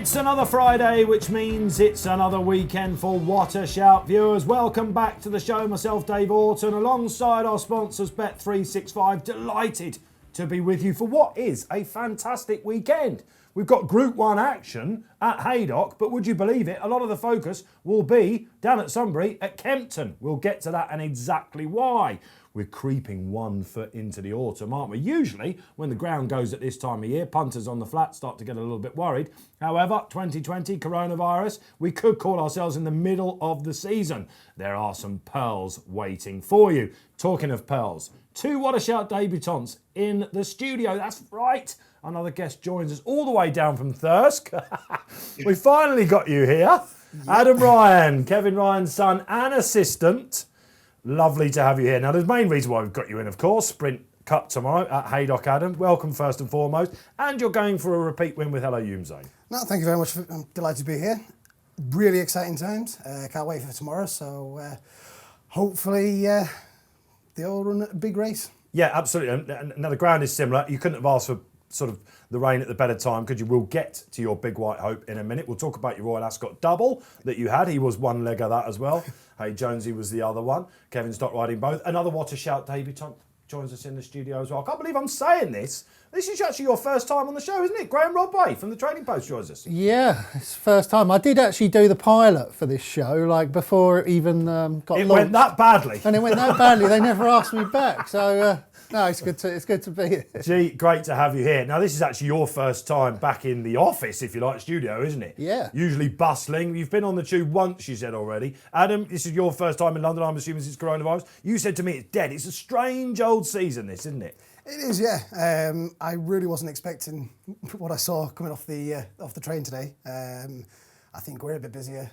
It's another Friday, which means it's another weekend for What a Shout viewers. Welcome back to the show. Myself, Dave Orton, alongside our sponsors, Bet365. Delighted to be with you for what is a fantastic weekend. We've got Group 1 action at Haydock, but would you believe it, a lot of the focus will be down at Sunbury at Kempton. We'll get to that and exactly why. We're creeping 1 foot into the autumn, aren't we? Usually, when the ground goes at this time of year, punters on the flat start to get a little bit worried. However, 2020, coronavirus, we could call ourselves in the middle of the season. There are some pearls waiting for you. Talking of pearls, 2 What a Shout debutants in the studio. That's right. Another guest joins us all the way down from Thirsk. We finally got you here. Adam Ryan, Kevin Ryan's son and assistant. Lovely to have you here. Now, the main reason why we've got you in, of course, Sprint Cup tomorrow at Haydock, Adam. Welcome, first and foremost. And you're going for a repeat win with Hello Youmzain. No, thank you very much. I'm delighted to be here. Really exciting times. Can't wait for tomorrow. So hopefully they'll run a big race. Yeah, absolutely. Now, the ground is similar. You couldn't have asked for sort of the rain at the better time, because you will get to your big white hope in a minute. We'll talk about your Royal Ascot double that you had. He was one leg of that as well. Hey, Jonesy was the other one. Kevin's not riding both. Another What a Shout debutant joins us in the studio as well. I can't believe I'm saying this. This is actually your first time on the show, isn't it? Graeme Rodway from the Trading Post joins us. Yeah, it's the first time. I did actually do the pilot for this show, like before it even got launched. It went that badly. And it went that badly. They never asked me back. So no, it's good to be here. Gee, great to have you here. Now, this is actually your first time back in the office, if you like, studio, isn't it? Yeah. Usually bustling. You've been on the tube once, you said already. Adam, this is your first time in London, I'm assuming, since coronavirus. You said to me it's dead. It's a strange old season, this, isn't it? It is, yeah. I really wasn't expecting what I saw coming off the train today. I think we're a bit busier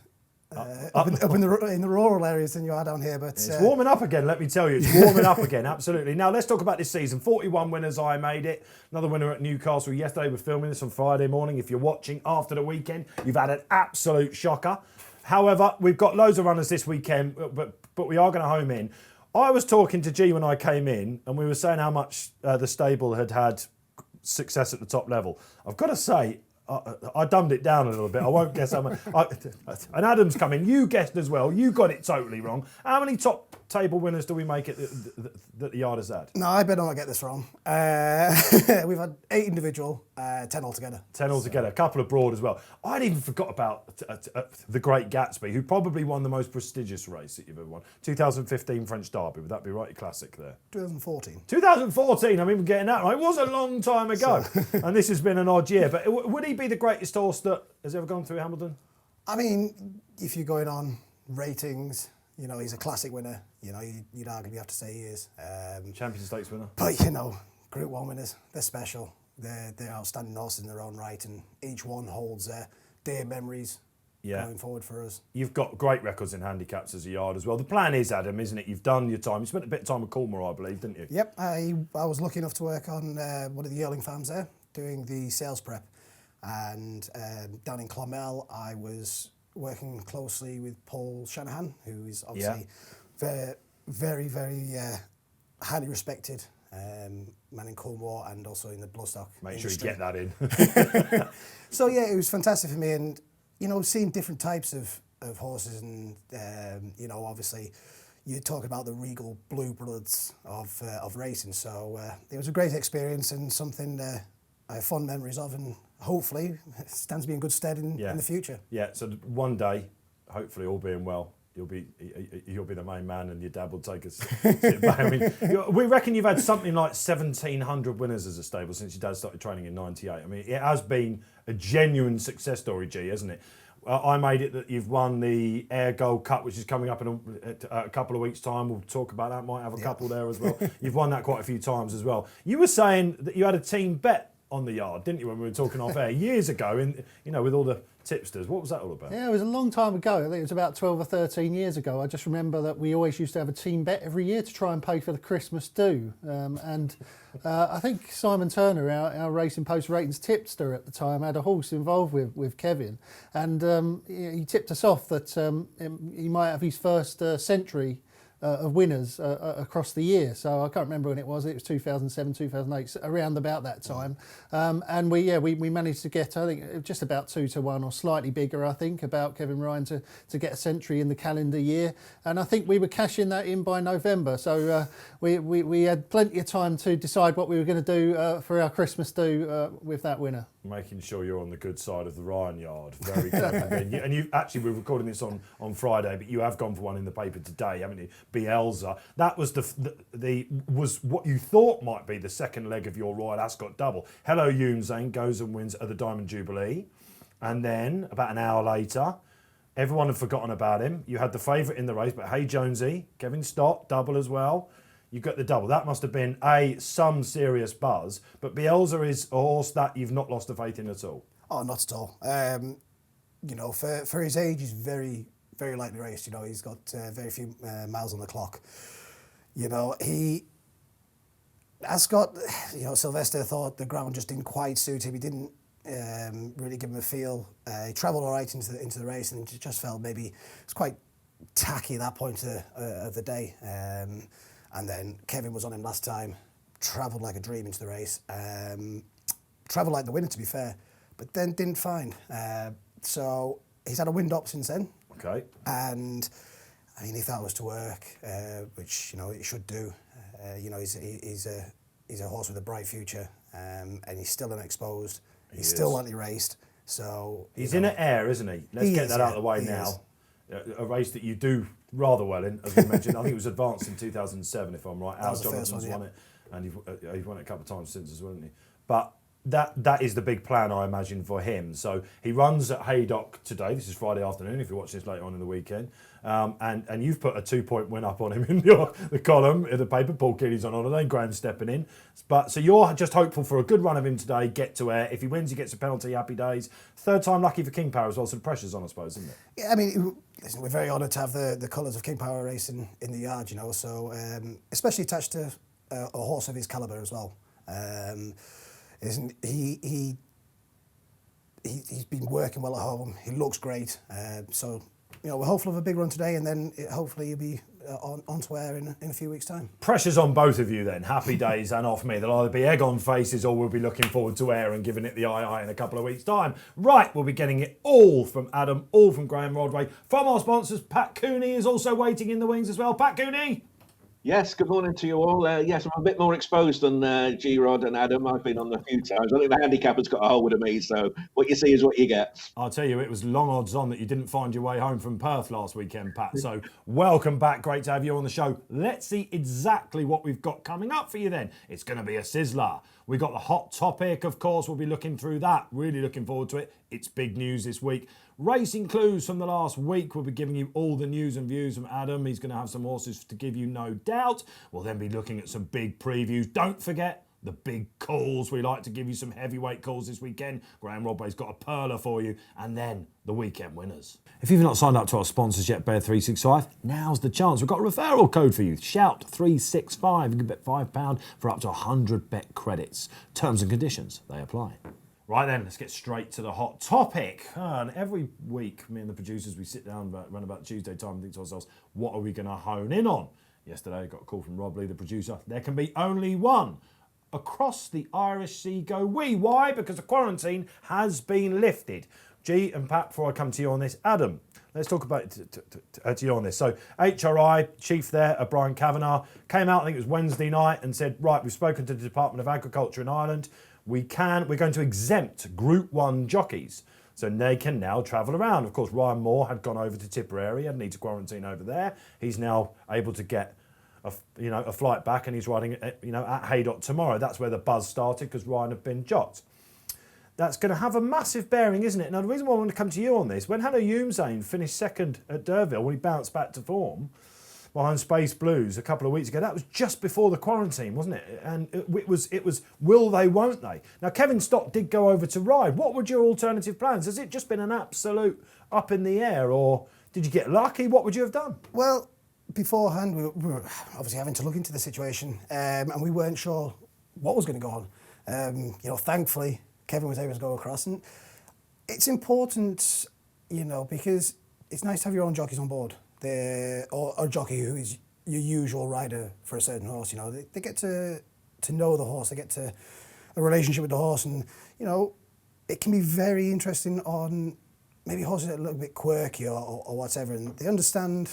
up in the rural areas than you are down here. But it's warming up again, let me tell you. It's warming up again, absolutely. Now, let's talk about this season. 41 winners, I made it. Another winner at Newcastle yesterday. We're filming this on Friday morning. If you're watching after the weekend, you've had an absolute shocker. However, we've got loads of runners this weekend, but we are going to home in. I was talking to G when I came in, and we were saying how much the stable had success at the top level. I've got to say, I dumbed it down a little bit. I won't guess how much. And Adam's coming. You guessed as well. You got it totally wrong. How many top table winners do we make it that the yard has had? No, I better not get this wrong. We've had 8 individual, 10 altogether. 10 altogether. A couple abroad as well. I'd even forgot about the Great Gatsby, who probably won the most prestigious race that you've ever won. 2015 French Derby. Would that be right? Classic there. 2014. 2014. I'm even getting that right. It was a long time ago. And this has been an odd year. But would he be the greatest horse that has ever gone through Hamilton? I mean, if you're going on ratings, you know, he's a classic winner. You know, you'd arguably have to say he is. Champion Stakes winner. But, you know, Group 1 winners, they're special. They're outstanding horses in their own right, and each one holds dear memories going forward for us. You've got great records in handicaps as a yard as well. The plan is, Adam, isn't it? You've done your time. You spent a bit of time with Coolmore, I believe, didn't you? Yep. I was lucky enough to work on one of the yearling farms there, doing the sales prep. And down in Clonmel, I was working closely with Paul Shanahan, who is obviously very, very highly respected man in Coolmore and also in the bloodstock industry. Sure you get that in. So yeah, it was fantastic for me, and you know, seeing different types of horses, and you know, obviously you talk about the regal blue bloods of racing. So it was a great experience and something I have fond memories of, and hopefully it stands me in good stead in the future. Yeah, so one day, hopefully all being well, you'll be the main man, and your dad will take us. I mean, we reckon you've had something like 1,700 winners as a stable since your dad started training in '98. I mean, it has been a genuine success story, G, hasn't it? I made it that you've won the Air Gold Cup, which is coming up in a couple of weeks' time. We'll talk about that. Might have a couple there as well. You've won that quite a few times as well. You were saying that you had a team bet on the yard, didn't you, when we were talking off air years ago, with all the tipsters? What was that all about? Yeah, it was a long time ago. I think it was about 12 or 13 years ago. I just remember that we always used to have a team bet every year to try and pay for the Christmas do. I think Simon Turner, our Racing Post Ratings tipster at the time, had a horse involved with Kevin, and he tipped us off that he might have his first century of winners across the year. So I can't remember when it was. It was 2007, 2008, around about that time. And we managed to get, I think, just about 2-1 or slightly bigger, I think, about Kevin Ryan to get a century in the calendar year. And I think we were cashing that in by November. So we had plenty of time to decide what we were going to do for our Christmas do with that winner. Making sure you're on the good side of the Ryan yard. Very clever. And you actually, we're recording this on Friday, but you have gone for one in the paper today, haven't you? Bielsa. That was was what you thought might be the second leg of your Royal Ascot double. Hello Youmzain goes and wins at the Diamond Jubilee. And then, about an hour later, everyone had forgotten about him. You had the favourite in the race, but Hey Jonesy, Kevin Stott, double as well. You got the double. That must have been some serious buzz. But Bielsa is a horse that you've not lost the faith in at all. Oh, not at all. For his age, he's very, very lightly raced. He's got very few miles on the clock. Ascot, Sylvester thought the ground just didn't quite suit him. He didn't really give him a feel. He travelled all right into the race, and just felt maybe it's quite tacky at that point of the day. And then Kevin was on him last time, travelled like a dream into the race, travelled like the winner, to be fair, but then didn't find. So he's had a wind up since then. Okay. And he thought it was to work, which it should do. He's a horse with a bright future, and he's still unexposed. He's still lightly raced. So he's in an air, isn't he? Let's get that out of the way now. Is. A race that you do rather well in, as we mentioned. I think it was advanced in 2007, if I'm right. Al Jonathan's won it, and he's won it a couple of times since as well, hasn't he? But that is the big plan, I imagine, for him. So he runs at Haydock today. This is Friday afternoon, if you're watching this later on in the weekend. And you've put a 2-point win up on him in the column in the paper. Paul Keane's on holiday, Graham stepping in. So you're just hopeful for a good run of him today, get to air. If he wins, he gets a penalty, happy days. Third time lucky for King Power as well, so the pressure's on, I suppose, isn't it? Yeah, listen, we're very honoured to have the colours of King Power racing in the yard, so especially attached to a horse of his calibre as well. He's been working well at home. He looks great. So we're hopeful of a big run today, and then hopefully he'll be on to air in a few weeks' time. Pressure's on both of you then. Happy days and off me. There'll either be egg on faces or we'll be looking forward to air and giving it the aye in a couple of weeks' time. Right, we'll be getting it all from Adam, all from Graeme Rodway. From our sponsors, Pat Cooney is also waiting in the wings as well. Pat Cooney! Yes, good morning to you all. Yes, I'm a bit more exposed than G-Rod and Adam. I've been on a few times. I think the handicapper's got a hold of me, so what you see is what you get. I'll tell you, it was long odds on that you didn't find your way home from Perth last weekend, Pat. So welcome back. Great to have you on the show. Let's see exactly what we've got coming up for you then. It's going to be a sizzler. We've got the hot topic, of course. We'll be looking through that. Really looking forward to it. It's big news this week. Racing clues from the last week. We'll be giving you all the news and views from Adam. He's going to have some horses to give you, no doubt. We'll then be looking at some big previews. Don't forget the big calls. We like to give you some heavyweight calls this weekend. Graeme Rodway's got a perler for you. And then the weekend winners. If you've not signed up to our sponsors yet, Bet365, now's the chance. We've got a referral code for you. Shout365. You can bet £5 for up to 100 bet credits. Terms and conditions, they apply. Right then, let's get straight to the hot topic. And every week, me and the producers, we sit down around about Tuesday time and think to ourselves, what are we going to hone in on? Yesterday, I got a call from Rob Lee, the producer. There can be only one. Across the Irish Sea go we. Why? Because the quarantine has been lifted. G and Pat, before I come to you on this, Adam, let's talk about to you on this. So HRI, chief there, Brian Kavanagh, came out, I think it was Wednesday night, and said, right, we've spoken to the Department of Agriculture in Ireland. We're going to exempt Group 1 jockeys. So they can now travel around. Of course, Ryan Moore had gone over to Tipperary, had need to quarantine over there. He's now able to get a flight back, and he's riding at Haydock tomorrow. That's where the buzz started, because Ryan had been jocked. That's going to have a massive bearing, isn't it? Now, the reason why I want to come to you on this, when Hello Youmzain finished second at Derville, when he bounced back to form behind Space Blues a couple of weeks ago, that was just before the quarantine, wasn't it? And it was will they, won't they? Now, Kevin Stott did go over to ride. What were your alternative plans? Has it just been an absolute up in the air, or did you get lucky? What would you have done? Well, beforehand, we were obviously having to look into the situation, and we weren't sure what was going to go on. Thankfully, Kevin was able to go across, and it's important, because it's nice to have your own jockeys on board. Or a jockey who is your usual rider for a certain horse. You know, they get to know the horse, they get to a relationship with the horse, and you know, it can be very interesting on maybe horses that are a little bit quirky or whatever, and they understand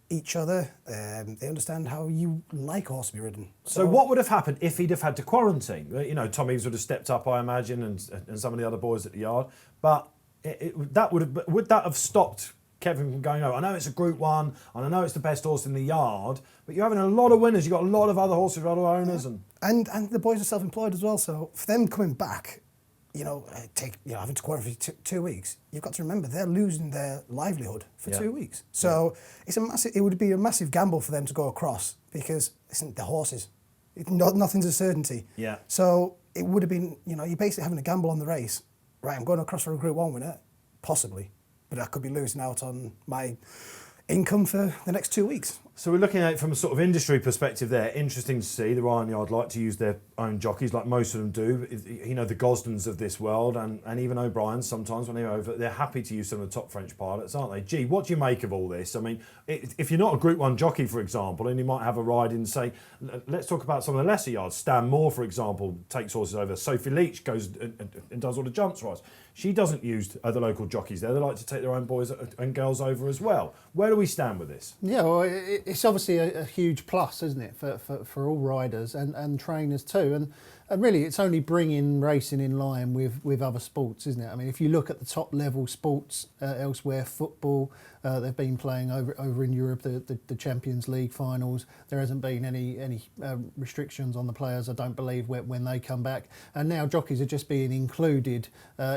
each other. They understand how you like a horse to be ridden. So what would have happened if he'd have had to quarantine? You know, Tom Eaves would have stepped up, I imagine, and some of the other boys at the yard. But would that have stopped Kevin from going over? I know it's a Group 1, and I know it's the best horse in the yard, but you're having a lot of winners. You've got a lot of other horses, other owners, and the boys are self-employed as well. So for them coming back, you know, having to quarantine for 2 weeks, you've got to remember they're losing their livelihood for 2 weeks. So it would be a massive gamble for them to go across, because the horses, nothing's a certainty. Yeah. So it would have been, you know, you're basically having a gamble on the race. Right, I'm going across for a Group 1 winner, possibly, but I could be losing out on my income for the next 2 weeks. So we're looking at it from a sort of industry perspective there. Interesting to see. The Ryan Yard like to use their own jockeys, like most of them do. You know, the Gosdens of this world, and even O'Brien's sometimes when they're over, they're happy to use some of the top French pilots, aren't they? Gee, what do you make of all this? I mean, if you're not a Group 1 jockey, for example, and you might have a ride in, say, let's talk about some of the lesser yards. Stan Moore, for example, takes horses over. Sophie Leach goes and does all the jumps rides. She doesn't use the local jockeys there. They like to take their own boys and girls over as well. Where do we stand with this? Yeah, well, it's obviously a huge plus, isn't it, for all riders and trainers too. And really, it's only bringing racing in line with other sports, isn't it? I mean, if you look at the top level sports elsewhere, football, they've been playing over in Europe, the Champions League finals. There hasn't been any restrictions on the players, I don't believe, when they come back. And now jockeys are just being included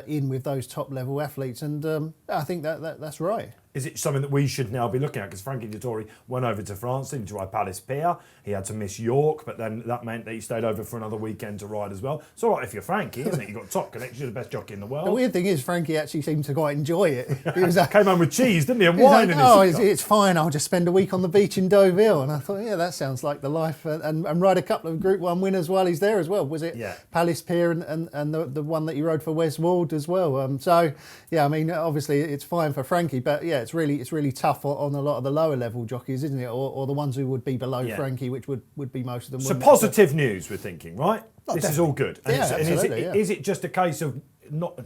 in with those top level athletes, and I think that's right. Is it something that we should now be looking at? Because Frankie Dettori went over to France, didn't ride Palace Pier. He had to miss York, but then that meant that he stayed over for another weekend to ride as well. It's all right if you're Frankie, isn't it? You've got top connection, you're the best jockey in the world. The weird thing is, Frankie actually seemed to quite enjoy it. He was came home with cheese, didn't he? And wine in his it's fine, I'll just spend a week on the beach in Deauville. And I thought, yeah, that sounds like the life. And ride a couple of Group 1 winners while he's there as well. Was it Palace Pier and the one that he rode for Wes Ward as well? So, yeah, I mean, obviously it's fine for Frankie, but yeah, it's really tough on a lot of the lower level jockeys, isn't it? Or the ones who would be below Frankie, which would be most of them. So positive news, we're thinking, right? This is all good. And absolutely, is it just a case of not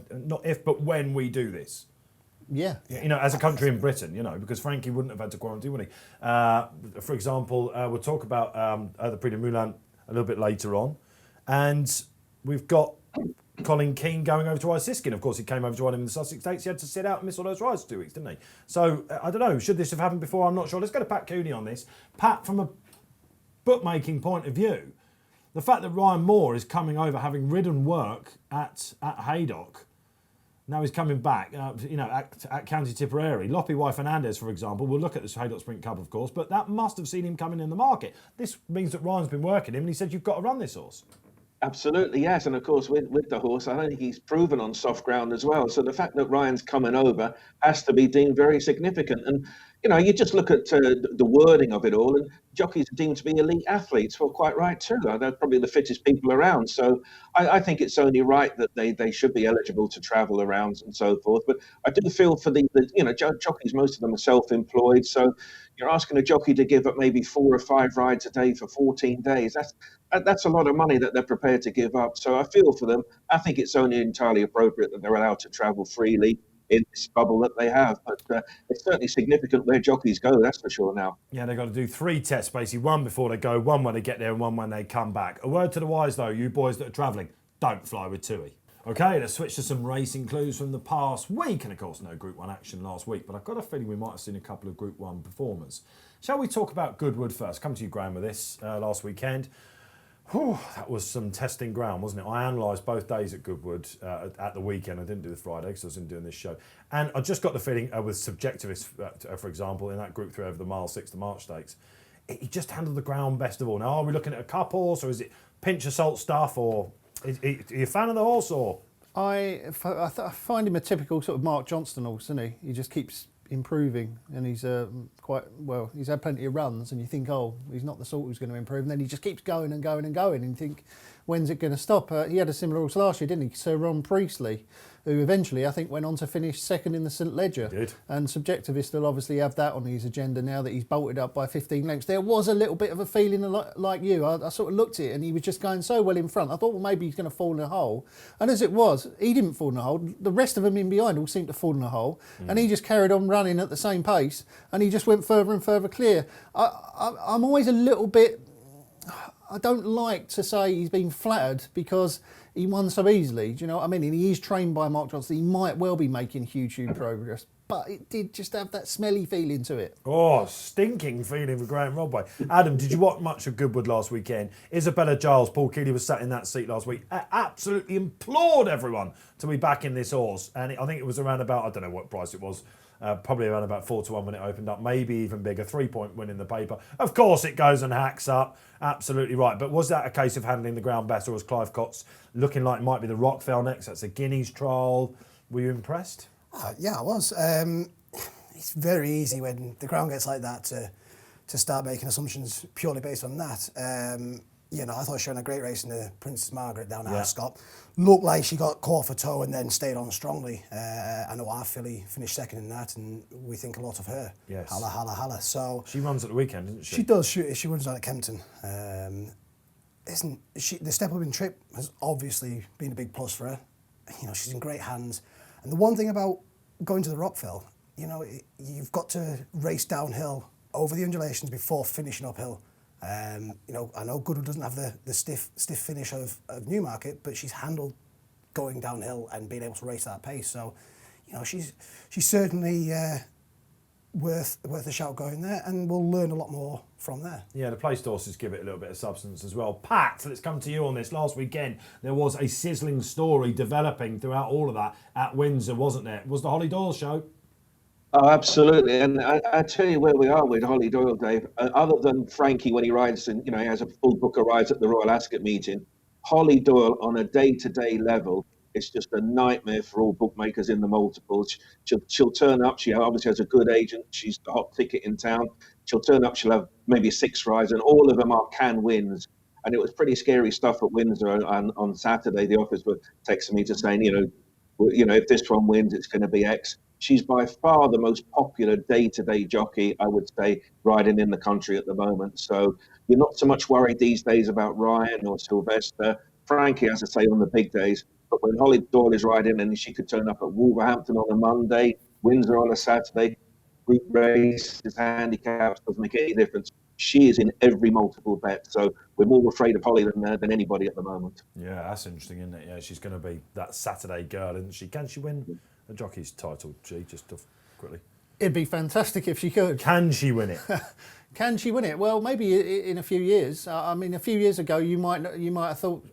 if, but when we do this? Yeah. You know, as a country in Britain, you know, because Frankie wouldn't have had to quarantine, would he? For example, we'll talk about the Prix de Moulin a little bit later on. And we've got Colin Keane going over to ride Siskin. Of course, he came over to ride him in the Sussex Stakes. He had to sit out and miss all those rides for 2 weeks, didn't he? So, I don't know. Should this have happened before? I'm not sure. Let's go to Pat Cooney on this. Pat, from a bookmaking point of view, the fact that Ryan Moore is coming over, having ridden work at Haydock, now he's coming back, at County Tipperary. Loppy Y Fernandez, for example, we'll look at this Haydock Sprint Cup, of course, but that must have seen him coming in the market. This means that Ryan's been working him, and he said, you've got to run this horse. Absolutely, yes. And of course, with the horse, I don't think he's proven on soft ground as well. So the fact that Ryan's coming over has to be deemed very significant. And, you know, you just look at the wording of it all, and jockeys are deemed to be elite athletes. Well, quite right, too. They're probably the fittest people around. So I think it's only right that they should be eligible to travel around and so forth. But I do feel for the jockeys, most of them are self-employed. So you're asking a jockey to give up maybe 4 or 5 rides a day for 14 days. That's a lot of money that they're prepared to give up. So I feel for them. I think it's only entirely appropriate that they're allowed to travel freely in this bubble that they have. But it's certainly significant where jockeys go, that's for sure now. Yeah, they've got to do 3 tests, basically. 1 before they go, 1 when they get there, and 1 when they come back. A word to the wise, though, you boys that are travelling, don't fly with TUI. OK, let's switch to some racing clues from the past week. And, of course, no Group 1 action last week, but I've got a feeling we might have seen a couple of Group 1 performers. Shall we talk about Goodwood first? Come to you, Graeme, with this last weekend. Whew, that was some testing ground, wasn't it? I analysed both days at Goodwood at the weekend. I didn't do the Friday because I wasn't doing this show. And I just got the feeling with Subjectivist, for example, in that Group 3 over the Mile 6, the March Stakes, he just handled the ground best of all. Now, are we looking at a cup horse, or is it pinch of salt stuff, or are you a fan of the horse, or? I find him a typical sort of Mark Johnston horse, isn't he? He just keeps improving, and he's he's had plenty of runs, and you think, oh, he's not the sort who's going to improve, and then he just keeps going and going and going, and you think, when's it going to stop? He had a similar horse last year, didn't he? Sir Ron Priestley, who eventually I think went on to finish second in the St Ledger. Did. And Subjectivist will obviously have that on his agenda now that he's bolted up by 15 lengths. There was a little bit of a feeling like you. I sort of looked at it and he was just going so well in front. I thought, well, maybe he's going to fall in a hole. And as it was, he didn't fall in a hole. The rest of them in behind all seemed to fall in a hole. And he just carried on running at the same pace and he just went further and further clear. I'm always a little bit... I don't like to say he's been flattered because he won so easily. Do you know what I mean? And he is trained by Mark Johnson. He might well be making huge progress. But it did just have that smelly feeling to it. Oh, stinking feeling for Graeme Rodway. Adam, did you watch much of Goodwood last weekend? Isabella Giles, Paul Keeley was sat in that seat last week. Absolutely implored everyone to be back in this horse. And I think it was around about, I don't know what price it was, probably around about 4-1 when it opened up, maybe even bigger, 3-point win in the paper. Of course it goes and hacks up, absolutely right. But was that a case of handling the ground better, or was Clive Cott's looking like it might be the Rockfell next? That's a Guineas trial. Were you impressed? Yeah, I was. It's very easy when the ground gets like that to start making assumptions purely based on that. I thought she ran a great race in the Princess Margaret down at Ascot. Looked like she got caught for toe and then stayed on strongly. I know our filly finished second in that, and we think a lot of her. Yes. Hala, hala, hala. So she runs at the weekend, doesn't she? she does. She runs down at Kempton. The step up in trip has obviously been a big plus for her. She's in great hands. And the one thing about going to the Rockfell, you've got to race downhill over the undulations before finishing uphill. I know Goodwood doesn't have the stiff finish of Newmarket, but she's handled going downhill and being able to race that pace. So, she's certainly worth a shout going there, and we'll learn a lot more from there. Yeah, the placed horses give it a little bit of substance as well. Pat, let's come to you on this. Last weekend, there was a sizzling story developing throughout all of that at Windsor, wasn't there? It was the Holly Doyle show. Oh, absolutely. And I tell you where we are with Holly Doyle, Dave. Other than Frankie when he rides and, he has a full book of rides at the Royal Ascot meeting, Holly Doyle on a day-to-day level, it's just a nightmare for all bookmakers in the multiples. She'll turn up. She obviously has a good agent. She's the hot ticket in town. She'll turn up. She'll have maybe 6 rides, and all of them are can wins. And it was pretty scary stuff at Windsor on Saturday. The office were texting me just saying, if this one wins, it's going to be X. She's by far the most popular day-to-day jockey, I would say, riding in the country at the moment. So you're not so much worried these days about Ryan or Sylvester. Frankie, as I say, on the big days. But when Holly Doyle is riding and she could turn up at Wolverhampton on a Monday, Windsor on a Saturday, group races, handicaps, doesn't make any difference. She is in every multiple bet. So we're more afraid of Holly than anybody at the moment. Yeah, that's interesting, isn't it? Yeah, she's going to be that Saturday girl, isn't she? Can she win a jockey's title, G, just quickly? It'd be fantastic if she could. Can she win it? Can she win it? Well, maybe in a few years. I mean, a few years ago, you might have thought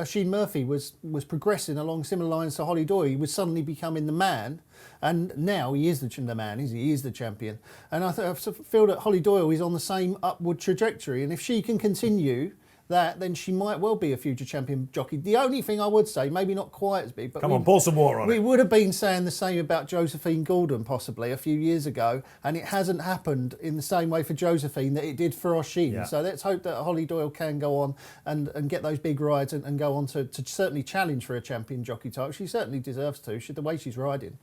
Sheen Murphy was progressing along similar lines to Holly Doyle. He was suddenly becoming the man, and now he is the man. He is the champion. And I feel that Holly Doyle is on the same upward trajectory. And if she can continue that, then she might well be a future champion jockey. The only thing I would say, maybe not quite as big, but Come on, pour some water on it. We would have been saying the same about Josephine Gordon possibly a few years ago, and it hasn't happened in the same way for Josephine that it did for Oisin. Yeah. So let's hope that Holly Doyle can go on and get those big rides and go on to certainly challenge for a champion jockey title. She certainly deserves to, the way she's riding.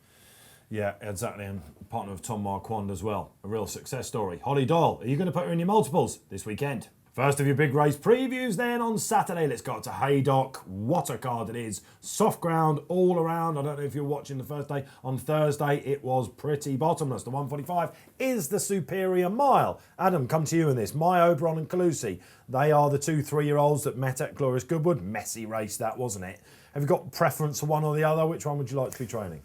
Yeah, exactly, and partner of Tom Marquand as well. A real success story. Holly Doyle, are you going to put her in your multiples this weekend? First of your big race previews then on Saturday. Let's go up to Haydock. What a card it is. Soft ground all around. I don't know if you're watching the first day. On Thursday, it was pretty bottomless. The 145 is the superior mile. Adam, come to you in this. Oberon and Kalusi. They are the 2 3-year-olds that met at Glorious Goodwood. Messy race that, wasn't it? Have you got preference for one or the other? Which one would you like to be training?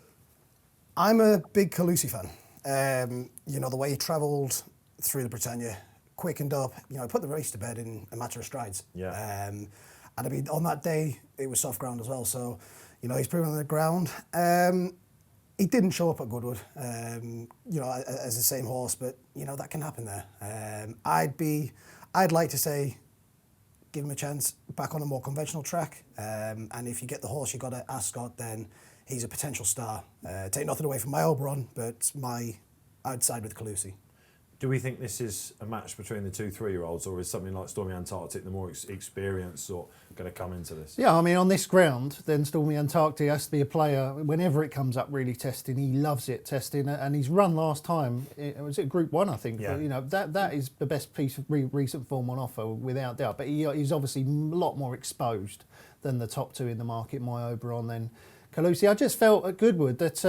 I'm a big Kalusi fan. The way he travelled through the Britannia, quickened up, put the race to bed in a matter of strides. Yeah. And I mean, on that day, it was soft ground as well. So, he's proven on the ground. He didn't show up at Goodwood, as the same horse, but, that can happen there. I'd like to say, give him a chance back on a more conventional track. And if you get the horse you got at Ascot, then he's a potential star. Take nothing away from my Oberon, but I'd side with Kalusi. Do we think this is a match between the 2 3-year-olds, or is something like Stormy Antarctic, the more experienced sort, going to come into this? Yeah, I mean, on this ground, then Stormy Antarctic has to be a player, whenever it comes up really testing, he loves it testing, and he's run last time, was it Group 1, I think? Yeah. You know, that is the best piece of recent form on offer, without doubt, but he's obviously a lot more exposed than the top 2 in the market, Oberon, then Kalusi. I just felt at Goodwood that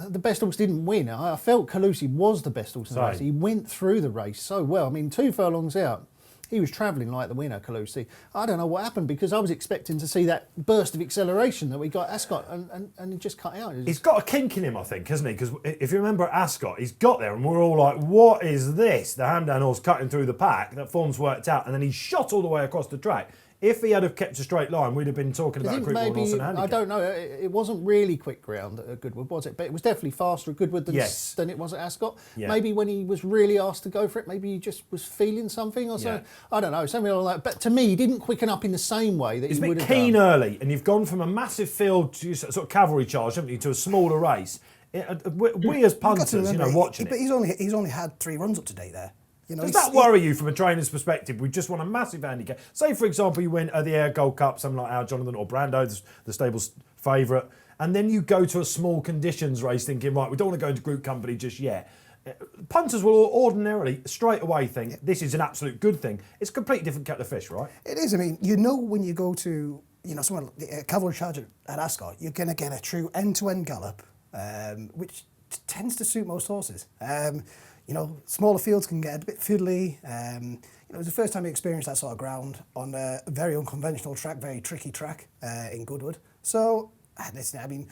the best horse didn't win. I felt Kalusi was the best horse in the race. He went through the race so well. I mean, 2 furlongs out, he was travelling like the winner, Kalusi. I don't know what happened, because I was expecting to see that burst of acceleration that we got at Ascot, and it just cut out. He's got a kink in him, I think, hasn't he? Because if you remember at Ascot, he's got there and we're all like, what is this? The Hamdan horse cutting through the pack, that form's worked out, and then he shot all the way across the track. If he had have kept a straight line, we'd have been talking about a Group 1 horse and a handicap. I don't know. It wasn't really quick ground at Goodwood, was it? But it was definitely faster at Goodwood than it was at Ascot. Yeah. Maybe when he was really asked to go for it, maybe he just was feeling something or something. I don't know, something like that. But to me, he didn't quicken up in the same way that he would have done. It's a bit Keane early, and you've gone from a massive field to sort of cavalry charge, haven't you, to a smaller race. We as punters, watching But he's only had 3 runs up to date there. Does that worry you from a trainer's perspective? We just want a massive handicap. Say, for example, you win at the Air Gold Cup, something like our Jonathan or Brando, the stable's favourite, and then you go to a small conditions race thinking, right, we don't want to go into Group Company just yet. Punters will ordinarily straight away think this is an absolute good thing. It's a completely different kettle of fish, right? It is. I mean, when you go to somewhere like a cavalry charge at Ascot, you're going to get a true end-to-end gallop, which tends to suit most horses. Smaller fields can get a bit fiddly. It was the first time I experienced that sort of ground on a very unconventional track, very tricky track in Goodwood. So, listen, I mean,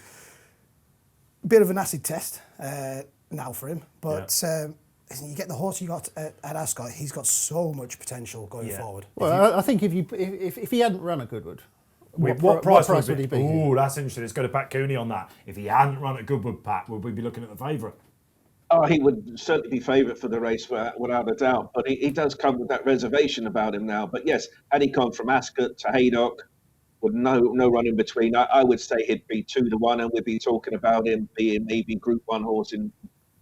a bit of an acid test now for him. But you get the horse you got at Ascot, he's got so much potential going forward. Well, I think if he hadn't run at Goodwood, what price would he be? Oh, that's interesting. Let's go to Pat Cooney on that. If he hadn't run at Goodwood, Pat, would we be looking at the favourite? Oh, he would certainly be favourite for the race without a doubt. But he does come with that reservation about him now. But yes, had he gone from Ascot to Haydock with no run in between, I would say he'd be 2-1, and we'd be talking about him being maybe Group 1 horse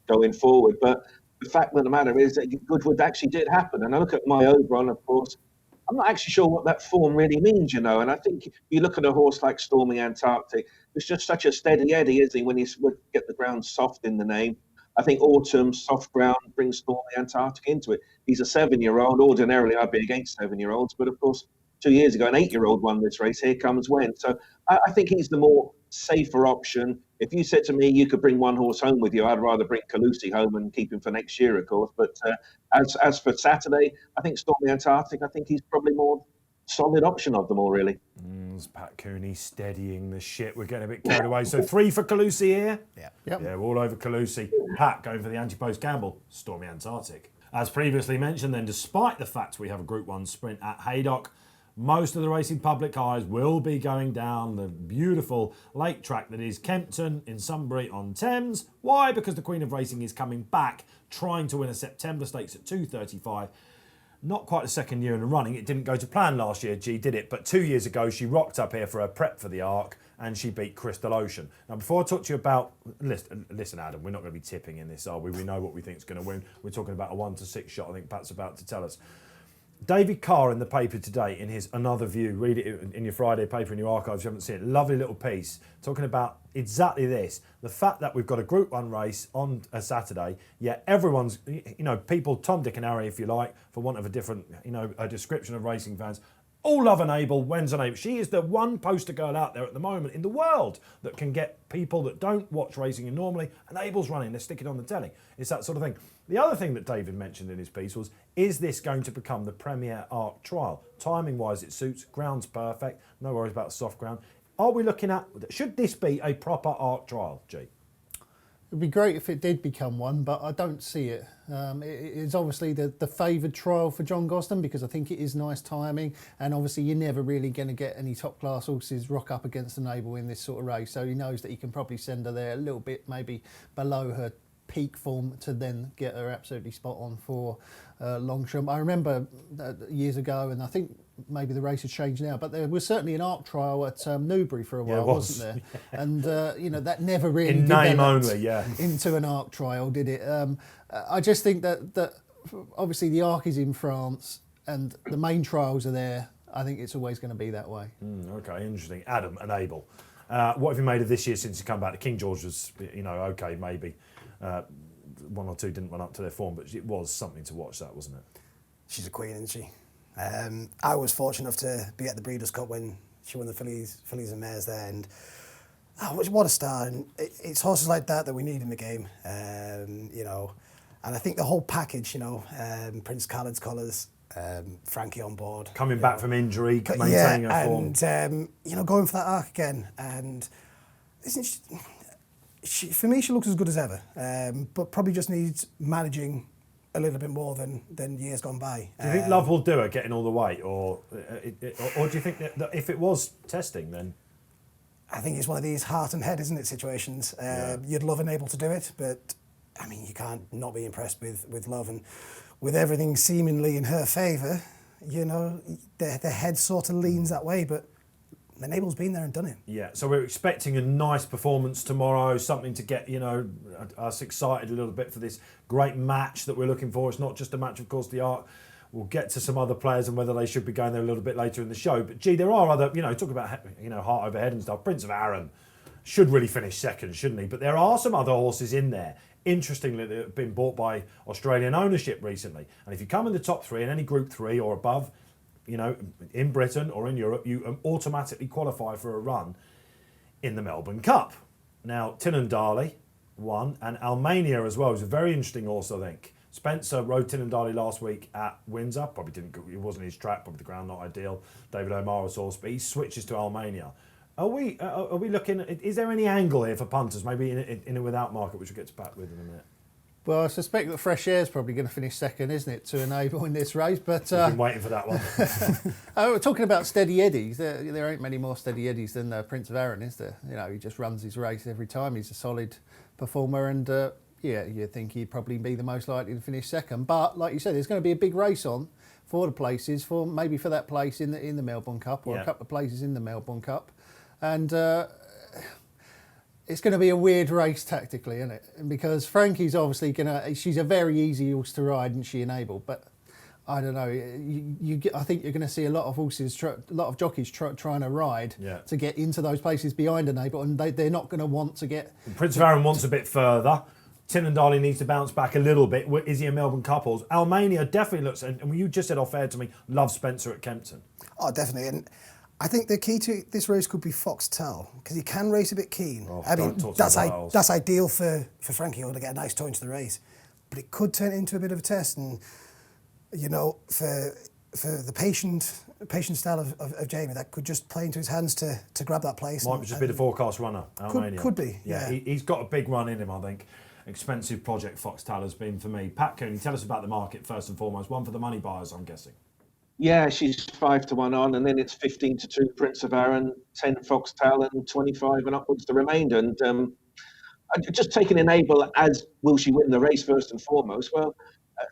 going forward. But the fact of the matter is that Goodwood actually did happen. And I look at my Oberon, of course, I'm not actually sure what that form really means, And I think you look at a horse like Stormy Antarctic, it's just such a steady Eddie, isn't he, when you get the ground soft in the name. I think autumn, soft ground brings Stormy Antarctic into it. He's a 7-year-old. Ordinarily, I'd be against 7-year-olds. But, of course, 2 years ago, an 8-year-old won this race. Here comes when. So I think he's the more safer option. If you said to me you could bring one horse home with you, I'd rather bring Kalusi home and keep him for next year, of course. But as for Saturday, I think Stormy Antarctic, I think he's probably more solid option of them all, really. Pat Cooney steadying the ship. We're getting a bit carried away. So 3 for Kalusi here? Yeah. Yep. Yeah, we're all over Kalusi. Pat going for the anti-post gamble. Stormy Antarctic. As previously mentioned then, despite the fact we have a Group 1 sprint at Haydock, most of the racing public eyes will be going down the beautiful lake track that is Kempton in Sunbury on Thames. Why? Because the Queen of Racing is coming back, trying to win a September Stakes at 2:35. Not quite the second year in a running. It didn't go to plan last year, did it? But 2 years ago, she rocked up here for her prep for the Arc, and she beat Crystal Ocean. Now, before I talk to you about... Listen, Adam, we're not going to be tipping in this, are we? We know what we think is going to win. We're talking about a 1-6 shot, I think Pat's about to tell us. David Carr in the paper today, in his Another View, read it in your Friday paper in your archives if you haven't seen it, lovely little piece talking about exactly this, the fact that we've got a Group 1 race on a Saturday, yet everyone's, people, Tom, Dick and Harry, if you like, for want of a different, a description of racing fans, all love an Abel, when's an Abel. She is the one poster girl out there at the moment in the world that can get people that don't watch racing normally, and Abel's running, they stick it on the telly. It's that sort of thing. The other thing that David mentioned in his piece was, is this going to become the premier Arc trial? Timing-wise, it suits, ground's perfect, no worries about soft ground. Are we looking at, should this be a proper Arc trial, G? It'd be great if it did become one, but I don't see it. It's obviously the favoured trial for John Gosden, because I think it is nice timing, and obviously you're never really going to get any top-class horses rock up against an Abel in this sort of race, so he knows that he can probably send her there a little bit maybe below her peak form to then get her absolutely spot on for Longchamp. I remember years ago, and I think maybe the race has changed now, but there was certainly an ARC trial at Newbury for a while, wasn't there? And that never really in name developed only, into an ARC trial, did it? I just think that obviously the ARC is in France and the main trials are there. I think it's always going to be that way. Okay, interesting. Adam and Abel, what have you made of this year since you come back? The King George was, okay, maybe. One or two didn't run up to their form, but it was something to watch, that, wasn't it? She's a queen, isn't she? I was fortunate enough to be at the Breeders' Cup when she won the fillies and mares there, and what a star! And it's horses like that we need in the game, And I think the whole package, Prince Khaled's colours, Frankie on board, coming back from injury, maintaining her form, and going for that arc again, and isn't she, for me, she looks as good as ever, but probably just needs managing a little bit more than years gone by. Do you think Love will do it, getting all the weight, or do you think that if it was testing, then? I think it's one of these heart and head, isn't it, situations. You'd love and able to do it, but I mean, you can't not be impressed with Love, and with everything seemingly in her favour, the head sort of leans that way, but Enable's been there and done it. Yeah, so we're expecting a nice performance tomorrow, something to get, us excited a little bit for this great match that we're looking for. It's not just a match, of course, the ARC. We'll get to some other players and whether they should be going there a little bit later in the show. But, there are other, talk about, heart over head and stuff. Prince of Arran should really finish second, shouldn't he? But there are some other horses in there, interestingly, that have been bought by Australian ownership recently. And if you come in the top three in any Group 3 or above, in Britain or in Europe, you automatically qualify for a run in the Melbourne Cup. Now, Tinandali won, and Almania as well is a very interesting horse, I think. Spencer rode Tinandali last week at Windsor. It wasn't his track, probably the ground not ideal. David O'Mara's horse, but he switches to Almania. Are we looking? Is there any angle here for punters? Maybe in a without market, which we'll get to back with in a minute. Well, I suspect that Fresh Air's probably going to finish second, isn't it, to Enable in this race? But we've been waiting for that one. We're talking about steady eddies. There ain't many more steady eddies than Prince of Arran, is there? He just runs his race every time. He's a solid performer, and you'd think he'd probably be the most likely to finish second. But like you said, there's going to be a big race on for the places, for that place in the Melbourne Cup, or a couple of places in the Melbourne Cup, and. It's going to be a weird race tactically, isn't it? Because Frankie's obviously she's a very easy horse to ride, and she Enable. But I don't know. I think you're going to see a lot of horses, a lot of jockeys trying to ride to get into those places behind Enable, and they're not going to want to get. Prince of Arran wants a bit further. Tinandali needs to bounce back a little bit. Is he a Melbourne Cup horse? Almania definitely looks, and you just said off air to me, love Spencer at Kempton. Oh, definitely. And I think the key to this race could be Foxtel, because he can race a bit Keane. That's ideal for Frankie to get a nice toe into the race. But it could turn into a bit of a test, and for the patient style of Jamie, that could just play into his hands to grab that place. Might just be the forecast runner, Almania. Could be, yeah. He's got a big run in him, I think. Expensive project Foxtel has been for me. Pat Cooney, tell us about the market first and foremost. One for the money buyers, I'm guessing. Yeah, she's 5-1 on, and then it's 15-2 Prince of Arran, 10 Foxtel, and 25 and upwards the remainder. And just taking Enable as will she win the race first and foremost? Well,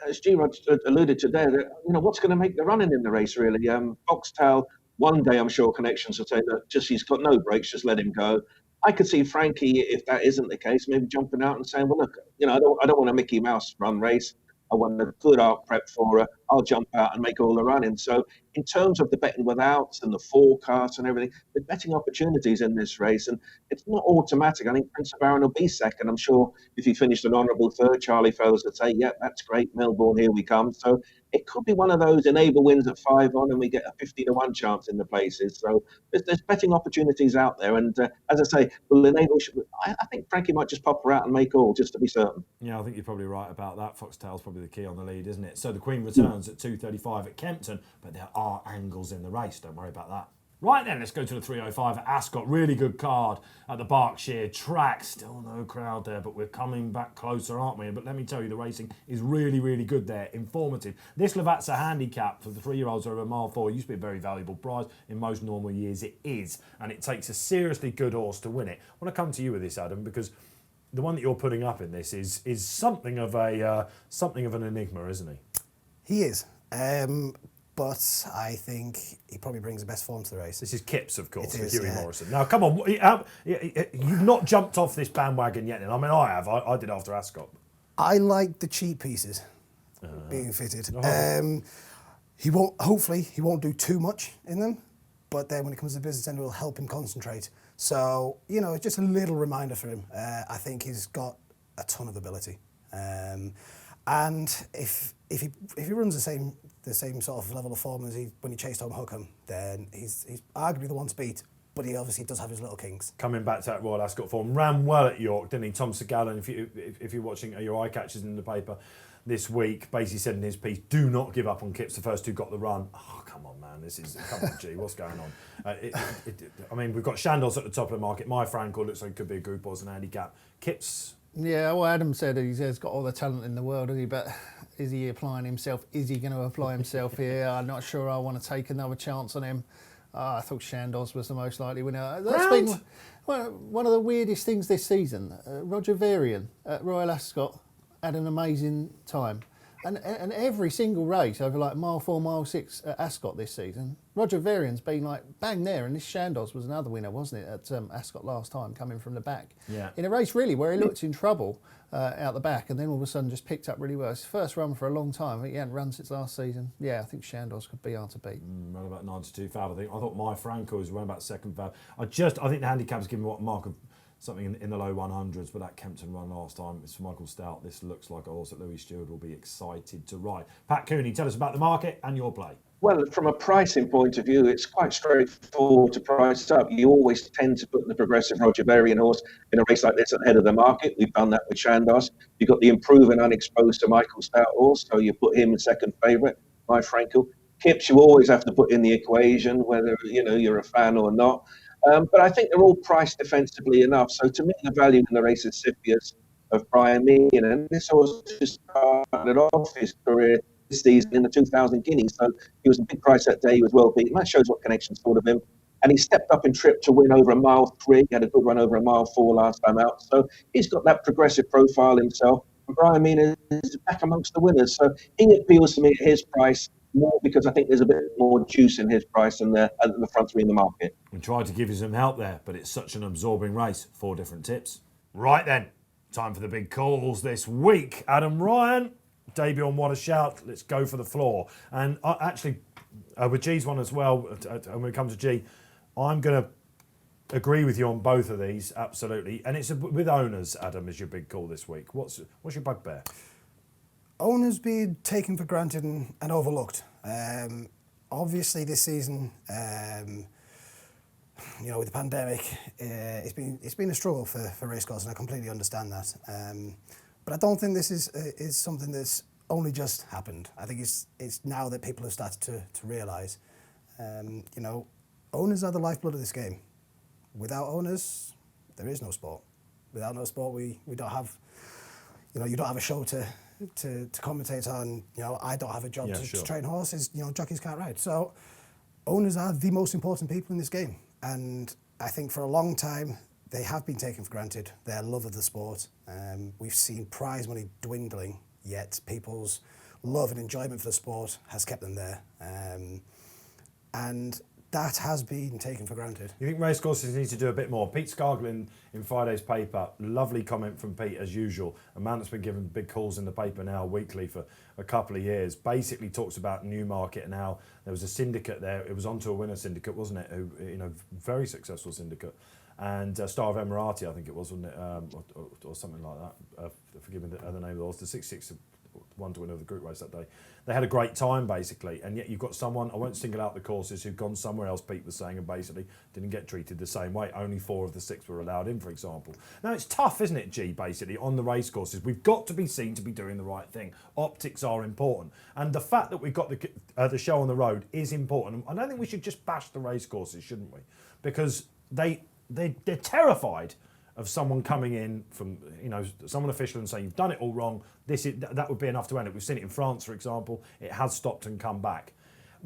as G-Rod alluded to there, what's going to make the running in the race really? Foxtel, one day I'm sure connections will say that he's got no brakes, just let him go. I could see Frankie, if that isn't the case, maybe jumping out and saying, well, look, I don't want a Mickey Mouse run race. I want a good arc prep for her. I'll jump out and make all the running. So in terms of the betting withouts and the forecast and everything, the betting opportunities in this race, and it's not automatic. I think Prince of Arran will be second. I'm sure if he finished an honourable third, Charlie Fellows would say, yeah, that's great, Melbourne, here we come. So it could be one of those Enable wins at 5-1 and we get a 50-1 chance in the places. So there's betting opportunities out there. And as I say, well, Enable I think Frankie might just pop her out and make all, just to be certain. Yeah, I think you're probably right about that. Foxtel's probably the key on the lead, isn't it? So the Queen returns at 2:35 at Kempton, but there are angles in the race. Don't worry about that. Right then, let's go to the 3:05 at Ascot. Really good card at the Berkshire track. Still no crowd there, but we're coming back closer, aren't we? But let me tell you, the racing is really, really good there. Informative. This Lavazza handicap for the 3-year-olds over a mile 4 used to be a very valuable prize. In most normal years, it is. And it takes a seriously good horse to win it. I want to come to you with this, Adam, because the one that you're putting up in this is something of an enigma, isn't he? He is. but I think he probably brings the best form to the race. This is Kipps, of course, It for is, Hughie yeah. Morrison. Now, come on, you've not jumped off this bandwagon yet. I mean, I have. I did after Ascot. I like the cheap pieces being fitted. He won't. Hopefully, he won't do too much in them, but then when it comes to the business end, it will help him concentrate. So it's just a little reminder for him. I think he's got a ton of ability, and if he runs the same sort of level of form as when he chased home Hookham, then he's arguably the one to beat. But he obviously does have his little kinks. Coming back to that Royal Ascot form, ran well at York, didn't he? Tom Segalen, if you're watching your eye catchers in the paper this week, basically said in his piece, do not give up on Kipps. The first two got the run. Oh, come on, man. Come on, G, what's going on? I mean, we've got Chandos at the top of the market. My Frankel looks like it could be a group or as an handicap. Kipps. Yeah, well, Adam said he's got all the talent in the world, hasn't he? But is he applying himself? Is he going to apply himself here? I'm not sure I want to take another chance on him. I thought Chandos was the most likely winner. That's been one of the weirdest things this season. Roger Varian at Royal Ascot had an amazing time. And every single race over like mile 4, mile 6 at Ascot this season, Roger Varian's been like bang there. And this Chandos was another winner, wasn't it, at Ascot last time, coming from the back. Yeah. In a race really where he looked in trouble out the back and then all of a sudden just picked up really well. It's his first run for a long time. I think he hadn't run since last season. Yeah, I think Chandos could be hard to beat. Ran about 92 Fab, I think. I thought my Franco was running about second Fab. I think the handicap's given what mark of something in the low 100s, but that Kempton run last time, it's for Michael Stout. This looks like a horse that Louis Stewart will be excited to ride. Pat Cooney, tell us about the market and your play. Well, from a pricing point of view, it's quite straightforward to price up. You always tend to put the progressive Roger Varian horse in a race like this at the head of the market. We've done that with Chandos. You've got the improving unexposed to Michael Stout horse, so you put him in second favourite, my Frankel. Kipps, you always have to put in the equation, whether you're a fan or not. But I think they're all priced defensively enough. So to me, the value in the race is Scipius of Brian Mean. And this horse just started off his career this season in the 2,000 guineas. So he was a big price that day. He was well beaten. That shows what connections thought of him. And he stepped up in trip to win over a mile 3. He had a good run over a mile 4 last time out. So he's got that progressive profile himself. And Brian Mean is back amongst the winners. So he appeals to me at his price more because I think there's a bit more juice in his price than the front three in the market. We tried to give you some help there, but it's such an absorbing race. 4 different tips. Right then, time for the big calls this week. Adam Ryan, debut on What a Shout. Let's go for the floor. And actually, with G's one as well, and when it comes to G, I'm going to agree with you on both of these, absolutely. And it's with owners, Adam, is your big call this week. What's your bugbear? Owners being taken for granted and overlooked. Obviously, this season, with the pandemic, it's been a struggle for racecourse, and I completely understand that. But I don't think this is something that's only just happened. I think it's now that people have started to realise. Owners are the lifeblood of this game. Without owners, there is no sport. Without no sport, we don't have. You don't have a show to commentate on. I don't have a job to train horses. Jockeys can't ride. So owners are the most important people in this game, and I think for a long time they have been taken for granted. Their love of the sport. We've seen prize money dwindling, yet people's love and enjoyment for the sport has kept them there, and that has been taken for granted. You think racecourses need to do a bit more? Pete Scarglin in Friday's paper, lovely comment from Pete as usual. A man that's been given big calls in the paper now weekly for a couple of years, basically talks about Newmarket and how there was a syndicate there. It was onto a winner syndicate, wasn't it? Who, very successful syndicate. And Star of Emirati, I think it was, wasn't it? Or something like that. Forgive me the name of the horse. The 6-6 one to win of the group race that day. They had a great time, basically, and yet you've got someone, I won't single out the courses, who've gone somewhere else, Pete was saying, and basically didn't get treated the same way. Only 4 of the 6 were allowed in, for example. Now, it's tough, isn't it, G, basically, on the race courses. We've got to be seen to be doing the right thing. Optics are important. And the fact that we've got the show on the road is important. I don't think we should just bash the race courses, shouldn't we? Because they're terrified of someone coming in from, someone official and saying, you've done it all wrong, that would be enough to end it. We've seen it in France, for example. It has stopped and come back.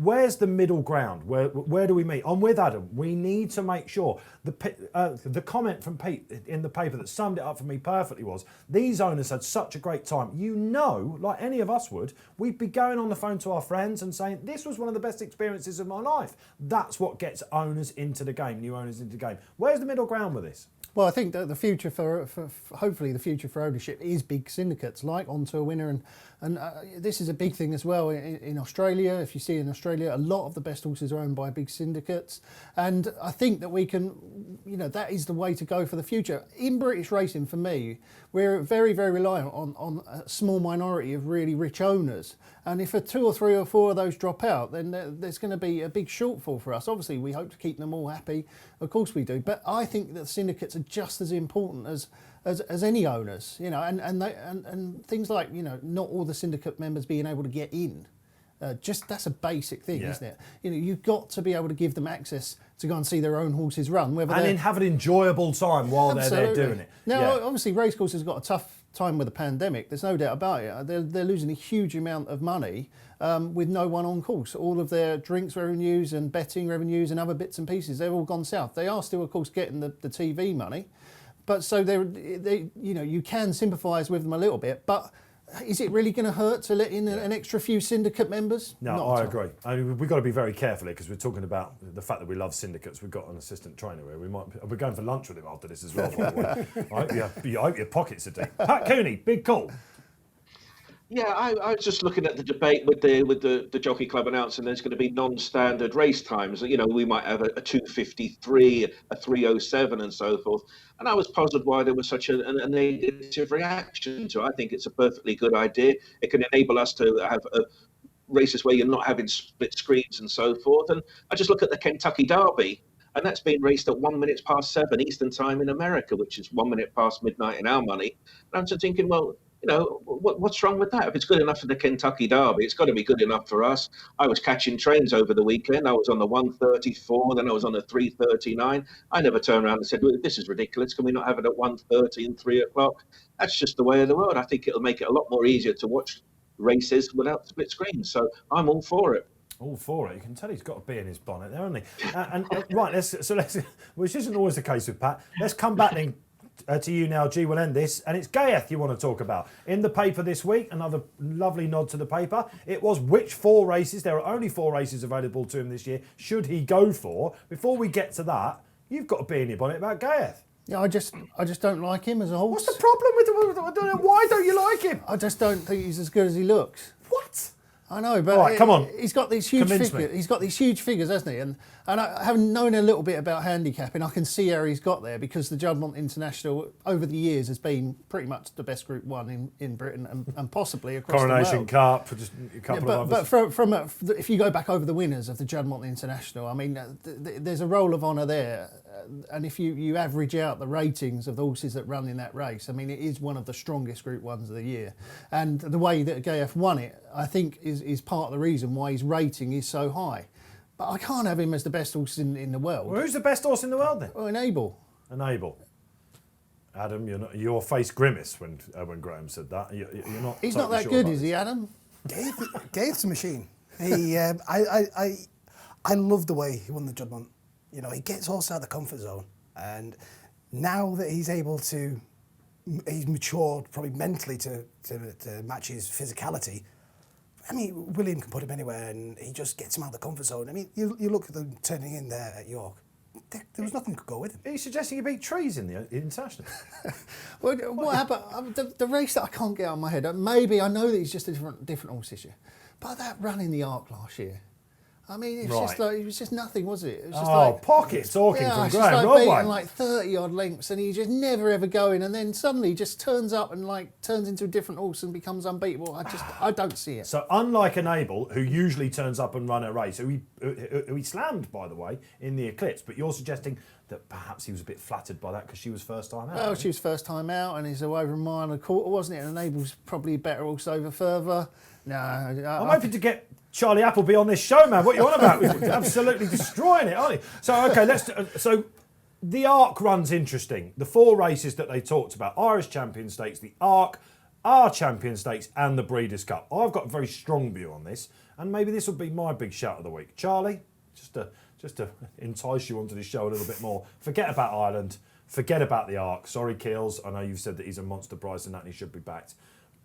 Where's the middle ground? Where do we meet? I'm with Adam. We need to make sure. The comment from Pete in the paper that summed it up for me perfectly was, these owners had such a great time. You know, like any of us would, we'd be going on the phone to our friends and saying, this was one of the best experiences of my life. That's what gets owners into the game, new owners into the game. Where's the middle ground with this? Well, I think that the future for hopefully the future for ownership is big syndicates like On to a Winner, and this is a big thing as well in Australia. If you see in Australia, a lot of the best horses are owned by big syndicates, and I think that we can, that is the way to go for the future. In British racing, for me, we're very, very reliant on a small minority of really rich owners, and if 2 or 3 or 4 of those drop out, then there's going to be a big shortfall for us. Obviously, we hope to keep them all happy, of course we do, but I think that syndicates are just as important as any owners, and things like not all the syndicate members being able to get in. That's a basic thing, isn't it? You've got to be able to give them access to go and see their own horses run, have an enjoyable time while they're there doing it. Now, obviously, racecourses have got a tough time with the pandemic. There's no doubt about it. They're losing a huge amount of money with no one on course. All of their drinks revenues and betting revenues and other bits and pieces—they've all gone south. They are still, of course, getting the TV money, but so you can sympathise with them a little bit, but. Is it really going to hurt to let in an extra few syndicate members? No, I agree. We've got to be very careful here because we're talking about the fact that we love syndicates. We've got an assistant trainer here. We're going for lunch with him after this as well, by the way. I hope your pockets are deep. Pat Cooney, big call. Yeah, I was just looking at the debate with the Jockey Club announcing there's going to be non-standard race times. We might have a 2:53, a 3:07, and so forth. And I was puzzled why there was such a negative reaction to it. I think it's a perfectly good idea. It can enable us to have races where you're not having split screens and so forth. And I just look at the Kentucky Derby, and that's been raced at 7 Eastern time in America, which is 1 minute past midnight in our money. And I'm just thinking, well, what's wrong with that? If it's good enough for the Kentucky Derby, it's got to be good enough for us. I was catching trains over the weekend. I was on the 1:34, then I was on the 3:39. I never turned around and said, well, this is ridiculous. Can we not have it at 1:30 and 3 o'clock? That's just the way of the world. I think it'll make it a lot more easier to watch races without split screens. So I'm all for it. All for it. You can tell he's got a bee in his bonnet there, hasn't he? Right, which isn't always the case with Pat. Let's come back then. To you now, G, we'll end this. And it's Gayeth you want to talk about. In the paper this week, another lovely nod to the paper. It was which 4 races, there are only 4 races available to him this year, should he go for? Before we get to that, you've got a bee in your bonnet about Gayeth. Yeah, I just don't like him as a horse. What's the problem with why don't you like him? I just don't think he's as good as he looks. What? I know, but all right, come on. He's got these huge figures. He's got these huge figures, hasn't he? And I having known a little bit about handicapping, I can see how he's got there because the Juddmonte International over the years has been pretty much the best Group 1 in Britain and possibly across Coronation the world. Cup, just a couple of others. But if you go back over the winners of the Juddmonte International, I mean, there's a roll of honour there. And if you average out the ratings of the horses that run in that race, I mean, it is one of the strongest Group 1s of the year. And the way that Gayeth won it, I think, is part of the reason why his rating is so high. But I can't have him as the best horse in the world. Well, who's the best horse in the world then? Well, Enable. Adam, your face grimaced when Graeme said that. You're not. He's totally not that sure good, about is he, Adam? Gayeth's a machine. I love the way he won the Juddmonte. He gets horses out of the comfort zone, and now that he's matured probably mentally to match his physicality. I mean, William can put him anywhere, and he just gets him out of the comfort zone. I mean, you look at them turning in there at York. There was nothing could go with him. Are you suggesting he beat Trees in the International? Well, what happened? The race that I can't get out of my head. Maybe I know that he's just a different horse this year, but that run in the Arc last year. I mean, it was just nothing, was it? It was just pocket talking from Graeme Rodway. Rodway. Beating 30 odd lengths, and he just never ever going, and then suddenly just turns up and turns into a different horse and becomes unbeatable. I don't see it. So unlike Enable, who usually turns up and run a race, who he slammed, by the way, in the Eclipse, but you're suggesting that perhaps he was a bit flattered by that because she was first time out. Well, she was first time out, and he's over a mile and a quarter, wasn't it? And Enable's probably better horse over further. No, I'm hoping to get Charlie Appleby on this show, man. What are you on about? We're absolutely destroying it, aren't we? So, okay, so the Arc run's interesting. The 4 races that they talked about, Irish Champion Stakes, the Arc, our Champion Stakes and the Breeders' Cup. I've got a very strong view on this. And maybe this will be my big shout of the week. Charlie, just to entice you onto this show a little bit more, forget about Ireland, forget about the Arc. Sorry, Keels, I know you've said that he's a monster price and that he should be backed.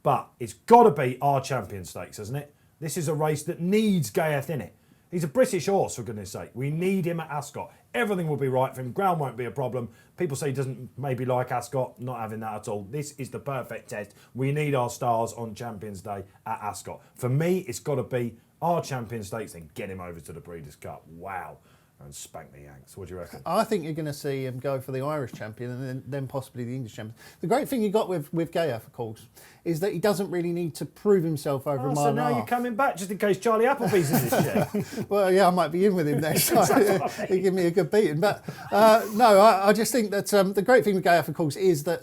But it's got to be our Champion Stakes, hasn't it? This is a race that needs Gayeth in it. He's a British horse, for goodness sake. We need him at Ascot. Everything will be right for him. Ground won't be a problem. People say he doesn't maybe like Ascot. Not having that at all. This is the perfect test. We need our stars on Champions Day at Ascot. For me, it's got to be our Champion Stakes and get him over to the Breeders' Cup. Wow. And spank the Yanks. What do you reckon? I think you're going to see him go for the Irish champion and then possibly the English champion. The great thing you got with Gayeth, of course, is that he doesn't really need to prove himself over a mile so and a now half. you're coming back just in case Charlie Appleby's in this shit. Well, yeah, I might be in with him next time. He'll give me a good beating. But no, I just think that the great thing with Gayeth, of course, is that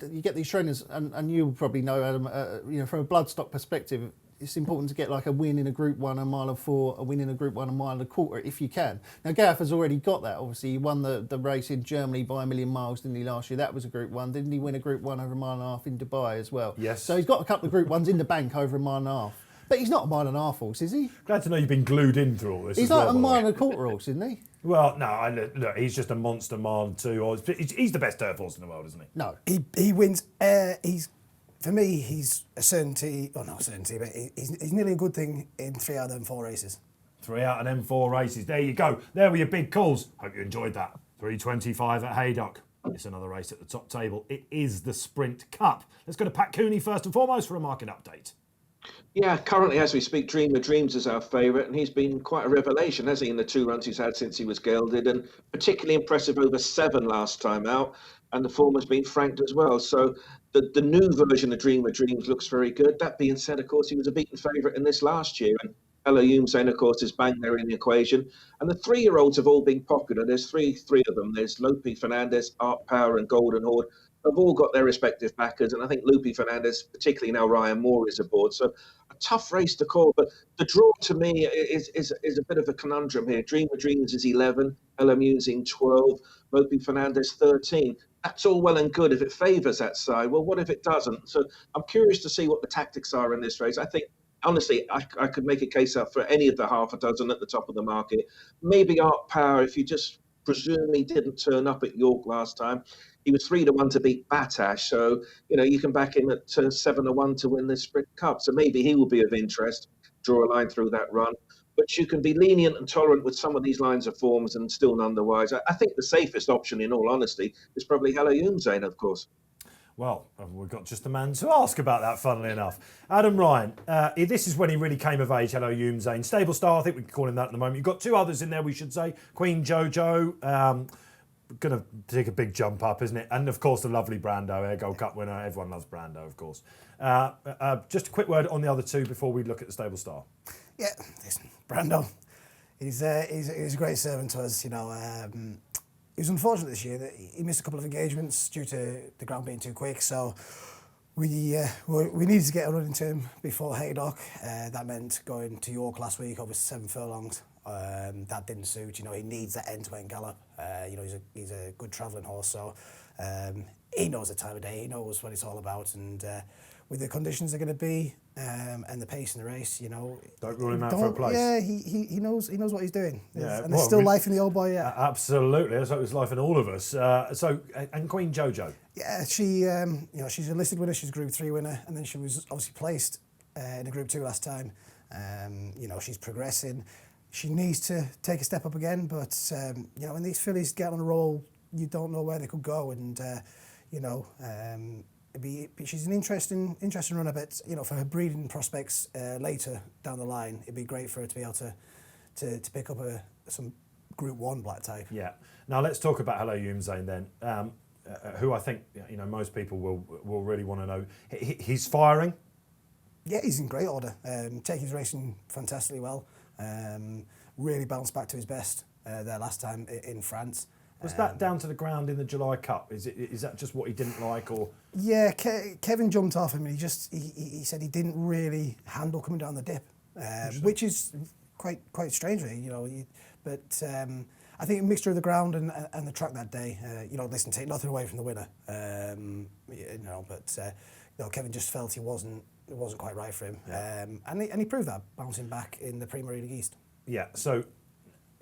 you get these trainers, and you probably know, Adam, from a bloodstock perspective, it's important to get like a win in a Group 1, a mile and 4, a win in a Group 1, a mile and a quarter, if you can. Now, Gayeth has already got that. Obviously, he won the race in Germany by 1,000,000 miles, didn't he, last year? That was a Group 1. Didn't he win a Group 1 over a mile and a half in Dubai as well? Yes. So he's got a couple of Group 1s in the bank over a mile and a half. But he's not a mile and a half horse, is he? Glad to know you've been glued in through all this. He's as like well, a by the mile way. and a quarter horse, isn't he? Well, no, look, he's just a monster mile too. He's the best turf horse in the world, isn't he? No. He wins. For me, he's a certainty. Well, not a certainty, but he's nearly a good thing in 3 out of them 4 races. 3 out of them 4 races. There you go. There were your big calls. Hope you enjoyed that. 3:25 at Haydock. It's another race at the top table. It is the Sprint Cup. Let's go to Pat Cooney first and foremost for a market update. Yeah, currently as we speak, Dreamer Dreams is our favourite, and he's been quite a revelation, hasn't he, in the 2 runs he's had since he was gelded, and particularly impressive over 7 last time out, and the form has been franked as well. So the new version of Dreamer Dreams looks very good. That being said, of course, he was a beaten favourite in this last year, and Hello Youmzain, of course, is bang there in the equation. And the 3-year-olds have all been popular. There's three of them. There's Lope Fernandez, Art Power, and Golden Horde. Have all got their respective backers, and I think Lope Fernandez, particularly now Ryan Moore, is aboard. So a tough race to call, but the draw to me is a bit of a conundrum here. Dreamer Dreams is 11, Hello Youmzain 12, Lope Fernandez 13. That's all well and good if it favours that side. Well, what if it doesn't? So I'm curious to see what the tactics are in this race. I think, honestly, I could make a case up for any of the half a dozen at the top of the market. Maybe Art Power, if you just presume he didn't turn up at York last time. He was 3-1 to beat Batash, so you can back him at 7-1 to win the Sprint Cup. So maybe he will be of interest. Draw a line through that run, but you can be lenient and tolerant with some of these lines of forms and still none the wiser. I think the safest option, in all honesty, is probably Hello Youmzain, of course. Well, we've got just a man to ask about that, funnily enough. Adam Ryan, this is when he really came of age, Hello Youmzain. Stable star, I think we can call him that at the moment. You've got 2 others in there, we should say. Queen Jojo, going to take a big jump up, isn't it? And, of course, the lovely Brando, Air Gold Cup winner. Everyone loves Brando, of course. Just a quick word on the other 2 before we look at the stable star. Yeah, listen, Brando, he's a great servant to us, It was unfortunate this year that he missed a couple of engagements due to the ground being too quick. So we needed to get a run into him before Haydock. That meant going to York last week over 7 furlongs. That didn't suit. He needs that end-to-end gallop. He's a good travelling horse. So he knows the time of day. He knows what it's all about. And with the conditions they're going to be and the pace in the race, Don't rule him out for a place. Yeah, he knows what he's doing. Yeah, and there's still life in the old boy. Yeah, absolutely. That's like there's life in all of us. And Queen Jojo. Yeah, she's a listed winner. She's a Group 3 winner, and then she was obviously placed in a Group 2 last time. She's progressing. She needs to take a step up again, but when these fillies get on a roll, you don't know where they could go, and she's an interesting runner, but for her breeding prospects later down the line, it'd be great for her to be able to pick up some Group 1 black type. Yeah. Now let's talk about Hello Youmzain then, who I think most people will really want to know. He's firing. Yeah, he's in great order. Taking his racing fantastically well. Really bounced back to his best there last time in France. Was that down to the ground in the July Cup? Is that just what he didn't like, or? Yeah, Kevin jumped off him, and he said he didn't really handle coming down the dip, which is quite strange, really. But I think a mixture of the ground and the track that day. Listen, take nothing away from the winner. But Kevin just felt he wasn't wasn't quite right for him. And he proved that, bouncing back in the Premier League East. Yeah, so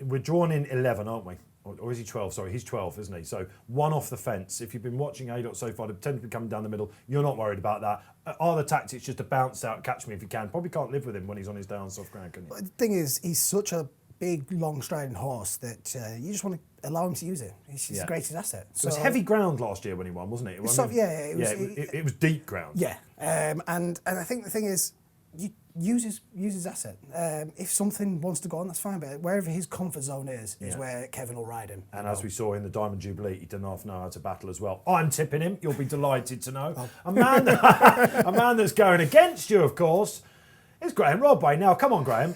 we're drawn in 11, aren't we? Or is he 12? Sorry, he's 12, isn't he? So one off the fence. If you've been watching Haydock so far, they tend to be coming down the middle. You're not worried about that. Are the tactics just to bounce out, catch me if you can? Probably can't live with him when he's on his day on soft ground, can you? But the thing is, he's such a big, long striding horse that you just want to allow him to use it. He's his greatest asset. So it was heavy ground last year when he won, wasn't it? It was deep ground. Yeah, and I think the thing is, you use his asset. If something wants to go on, that's fine. But wherever his comfort zone is where Kevin will ride him. And as we saw in the Diamond Jubilee, he didn't half know how to battle as well. I'm tipping him. You'll be delighted to know. A man that's going against you, of course, is Graeme Rodway. Now, come on, Graeme.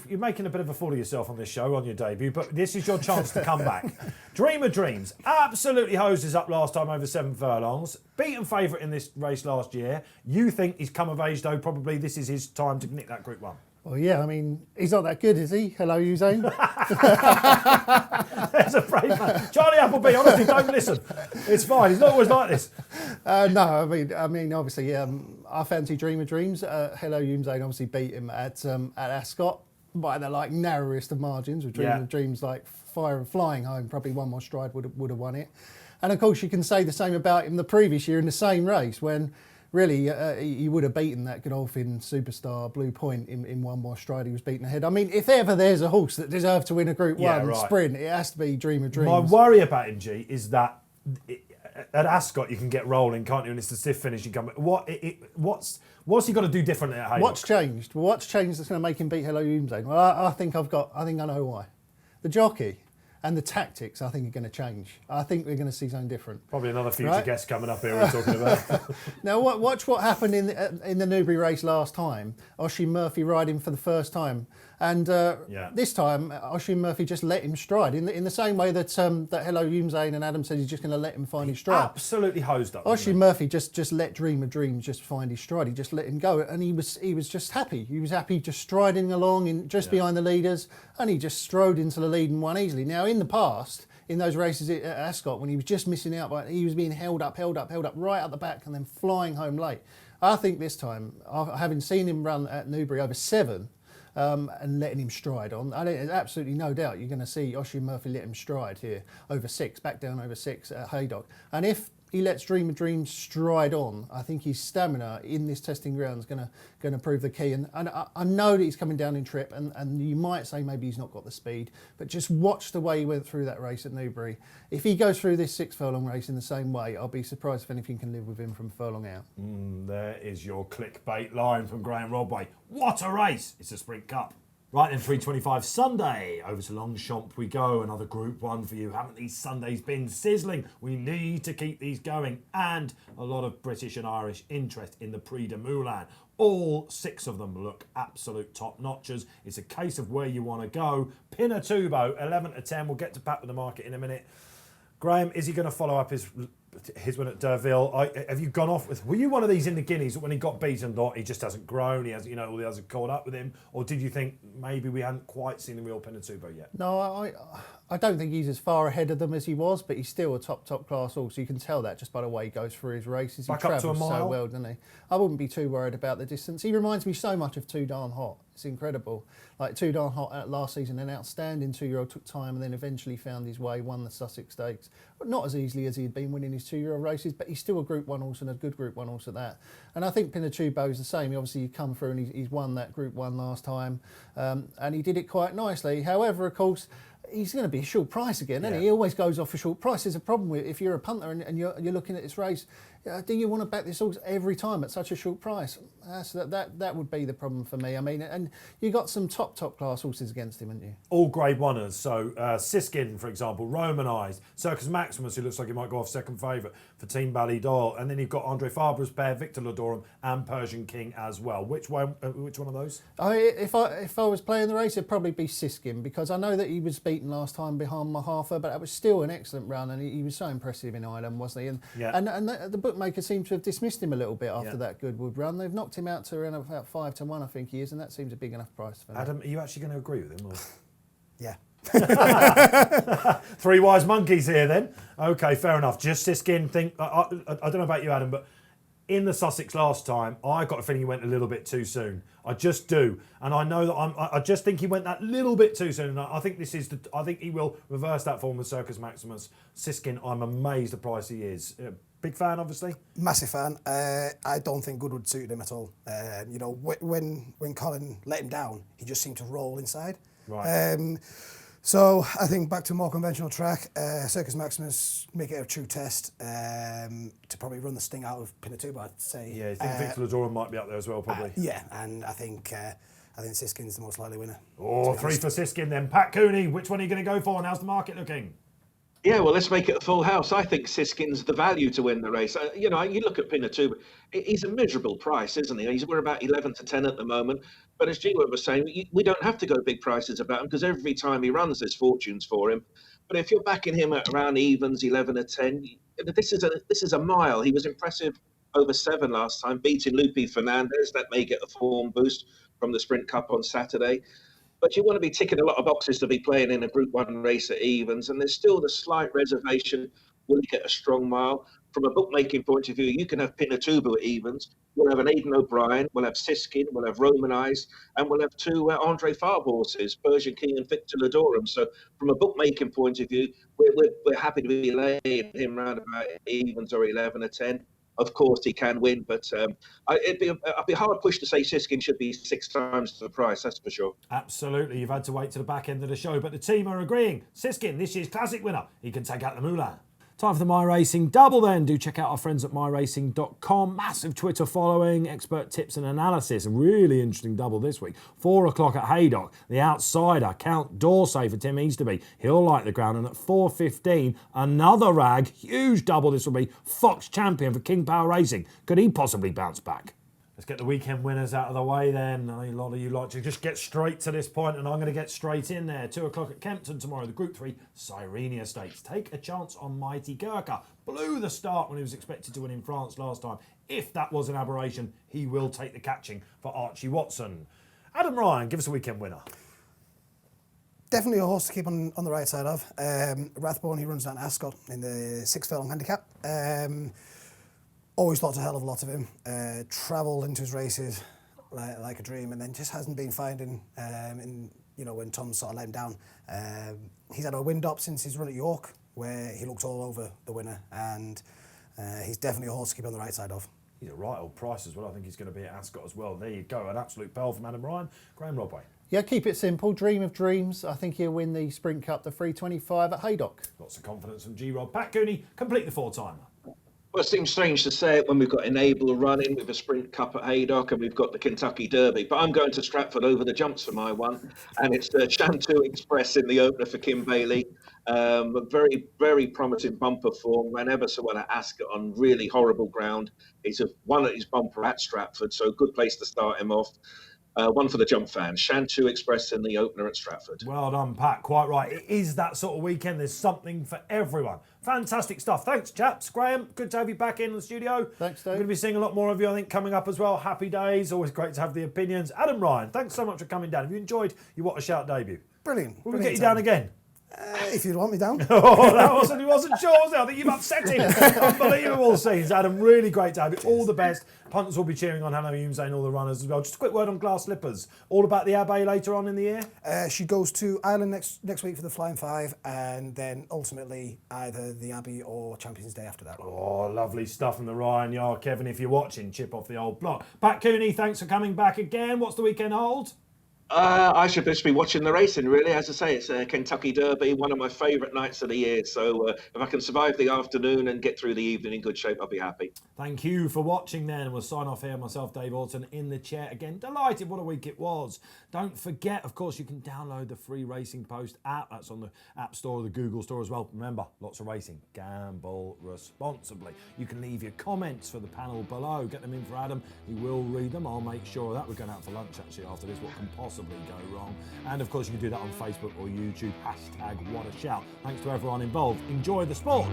You're making a bit of a fool of yourself on this show on your debut, but this is your chance to come back. Dream of Dreams. Absolutely hosed us up last time over 7 furlongs. Beaten favourite in this race last year. You think he's come of age, though. Probably this is his time to nick that Group 1. Well, yeah, I mean, he's not that good, is he? Hello, Youmzain. There's a brave man. Charlie Appleby, honestly, don't listen. It's fine. He's not always like this. No, I mean, obviously, I fancy Dream of Dreams. Hello, Youmzain obviously beat him at Ascot by the narrowest of margins. With Dream of Dreams flying home, probably one more stride would have won it. And of course, you can say the same about him the previous year in the same race when. Really, he would have beaten that Godolphin superstar Blue Point in one more stride. He was beaten ahead. I mean, if ever there's a horse that deserves to win a Group 1 sprint, it has to be Dream of Dreams. My worry about him, G, is that at Ascot you can get rolling, can't you? And it's a stiff finish. You come. What's he got to do differently at Haydock? What's changed? Well, what's changed that's going to make him beat Hello Youmzain? Well, I think I know why. The jockey. And the tactics, I think, are going to change. I think we're going to see something different. Probably another future guest coming up here we're talking about. Now, watch what happened in the Newbury race last time. Oisin Murphy riding for the first time. And this time, Oisin Murphy just let him stride in the same way that Hello Youmzain and Adam said he's just going to let him find his stride. Absolutely hosed up. Oisin Murphy just let Dream of Dreams just find his stride. He just let him go, and he was just happy. He was happy just striding along behind the leaders, and he just strode into the lead and won easily. Now, in the past, in those races at Ascot, when he was just missing out, but he was being held up right at the back and then flying home late. I think this time, having seen him run at Newbury over 7. And letting him stride on. There's absolutely no doubt you're going to see Oisin Murphy let him stride here over 6, back down over 6 at Haydock. And if he lets Dream of Dreams stride on, I think his stamina in this testing ground is going to prove the key. And I know that he's coming down in trip, and you might say maybe he's not got the speed, but just watch the way he went through that race at Newbury. If he goes through this 6 furlong race in the same way, I'll be surprised if anything can live with him from furlong out. There is your clickbait line from Graeme Rodway. What a race! It's a Sprint Cup. Right then, 3:25 Sunday, over to Longchamp we go. Another Group 1 for you. Haven't these Sundays been sizzling? We need to keep these going. And a lot of British and Irish interest in the Prix de Moulin. All 6 of them look absolute top-notchers. It's a case of where you want to go. Pinatubo, 11 to 10. We'll get to Pat with the market in a minute. Graeme, is he going to follow up his win at Derville? Have you gone off with? Were you one of these in the Guineas that when he got beaten thought he just hasn't grown? He hasn't, all the others have caught up with him, or did you think maybe we hadn't quite seen the real Pinatubo yet? No, I don't think he's as far ahead of them as he was, but he's still a top class horse. You can tell that just by the way he goes through his races. He travels so well, doesn't he? I wouldn't be too worried about the distance. He reminds me so much of Too Darn Hot. It's incredible. Like Too Darn Hot last season, an outstanding 2-year-old, took time and then eventually found his way, won the Sussex Stakes. But not as easily as he had been winning his 2-year-old races, but he's still a Group 1 horse and a good Group 1 horse at that. And I think Pinatubo is the same. He's come through and he's won that Group 1 last time, and he did it quite nicely. However, of course, he's going to be a short price again, isn't he? He always goes off a short price. There's a problem with if you're a punter and you're looking at this race. Do you want to back this horse every time at such a short price? That would be the problem for me. I mean, and you got some top class horses against him, haven't you? All Grade 1ers. So Siskin, for example, Romanised, Circus Maximus, who looks like he might go off second favourite for Team Ballydoyle, and then you've got Andre Fabre's pair, Victor Ladorum, and Persian King as well. Which one of those? If I was playing the race, it'd probably be Siskin, because I know that he was beaten last time behind Mahafa, but that was still an excellent run, and he was so impressive in Ireland, wasn't he? And the bookmakers seem to have dismissed him a little bit after that Goodwood run. They've knocked him out to around about 5 to 1, I think he is, and that seems a big enough price for me. Adam, are you actually going to agree with him? Or? Yeah. 3 wise monkeys here then. Okay, fair enough. Just Siskin, I don't know about you, Adam, but in the Sussex last time, I got a feeling he went a little bit too soon. I just do, and I know that I just think he went that little bit too soon. And I think I think he will reverse that form with Circus Maximus. Siskin, I'm amazed the price he is. Big fan, obviously. Massive fan. I don't think Goodwood suited him at all. When Colin let him down, he just seemed to roll inside. Right. So I think back to a more conventional track, Circus Maximus, make it a true test to probably run the sting out of Pinatubo, I'd say. Yeah, I think Victor Ladorum might be up there as well, probably. Yeah, and I think Siskin's the most likely winner. Oh, 3 for Siskin then. Pat Cooney, which one are you going to go for and how's the market looking? Yeah, well, let's make it a full house. I think Siskin's the value to win the race. You look at Pinatubo, he's a miserable price, isn't he? We're about 11 to 10 at the moment. But as G-Web was saying, we don't have to go big prices about him because every time he runs, there's fortunes for him. But if you're backing him at around evens, 11 to 10, this is a mile. He was impressive over 7 last time, beating Lupi Fernandez. That may get a form boost from the Sprint Cup on Saturday. But you want to be ticking a lot of boxes to be playing in a Group 1 race at evens. And there's still the slight reservation, will you get a strong mile? From a bookmaking point of view, you can have Pinatubo at evens. We'll have an Aidan O'Brien, we'll have Siskin, we'll have Romanized, and we'll have 2 Andre Fabre horses, Persian King and Victor Ladorum. So from a bookmaking point of view, we're happy to be laying him around about evens or 11 or 10. Of course, he can win, but I'd be hard pushed to say Siskin should be 6 times the price, that's for sure. Absolutely, you've had to wait to the back end of the show, but the team are agreeing. Siskin, this year's classic winner, he can take out the Moulin. Time for the My Racing Double then. Do check out our friends at myracing.com. Massive Twitter following, expert tips and analysis. A really interesting double this week. 4 o'clock at Haydock. The outsider, Count Dorsey for Tim Easterby. He'll like the ground. And at 4:15, another rag. Huge double this will be. Fox Champion for King Power Racing. Could he possibly bounce back? Let's get the weekend winners out of the way then. I know a lot of you like to just get straight to this point, and I'm going to get straight in there. 2 o'clock at Kempton tomorrow, the Group 3 Cyrenia Stakes. Take a chance on Mighty Gurkha. Blew the start when he was expected to win in France last time. If that was an aberration, he will take the catching for Archie Watson. Adam Ryan, give us a weekend winner. Definitely a horse to keep on the right side of. Rathbone, he runs down Ascot in the 6 furlong handicap. Always thought a hell of a lot of him. Travelled into his races like a dream, and then just hasn't been finding. When Tom sort of let him down, he's had a wind up since his run at York, where he looked all over the winner, and he's definitely a horse to keep on the right side of. He's a right old price as well. I think he's going to be at Ascot as well. There you go, an absolute pearl from Adam Ryan. Graeme Rodway. Yeah, keep it simple. Dream of dreams. I think he'll win the Sprint Cup, the 325 at Haydock. Lots of confidence from G-Rod. Pat Cooney, complete the 4-timer. Well, it seems strange to say it when we've got Enable running with a Sprint Cup at Haydock and we've got the Kentucky Derby, but I'm going to Stratford over the jumps for my one, and it's the Shantou Express in the opener for Kim Bailey. A very, very promising bumper form, ran ever so well at Ascot on really horrible ground. He's won at his bumper at Stratford, so a good place to start him off. One for the jump fans. Shantou Express in the opener at Stratford. Well done, Pat. Quite right. It is that sort of weekend. There's something for everyone. Fantastic stuff. Thanks, chaps. Graeme, good to have you back in the studio. Thanks, Dave. We're going to be seeing a lot more of you, I think, coming up as well. Happy days. Always great to have the opinions. Adam Ryan, thanks so much for coming down. Have you enjoyed your What a Shout debut? Brilliant. We'll get you down again. If you'd want me down. He wasn't sure, was it? I think you've upset him. Unbelievable scenes. Adam, really great to have you. All the best. Punters will be cheering on Hello Youmzain, all the runners as well. Just a quick word on Glass Slippers. All about the Abbey later on in the year? She goes to Ireland next week for the Flying Five, and then ultimately either the Abbey or Champions Day after that. Oh, lovely stuff from the Ryan Yard. Kevin, if you're watching, chip off the old block. Pat Cooney, thanks for coming back again. What's the weekend hold? I should just be watching the racing, really. As I say, it's a Kentucky Derby, one of my favourite nights of the year. So if I can survive the afternoon and get through the evening in good shape, I'll be happy. Thank you for watching then. We'll sign off here. Myself, Dave Orton, in the chair again. Delighted. What a week it was. Don't forget, of course, you can download the free Racing Post app. That's on the App Store or the Google Store as well. Remember, lots of racing. Gamble responsibly. You can leave your comments for the panel below. Get them in for Adam. He will read them. I'll make sure of that. We're going out for lunch, actually, after this. What can possibly go wrong? And, of course, you can do that on Facebook or YouTube. #WhatAShout. Thanks to everyone involved. Enjoy the sport.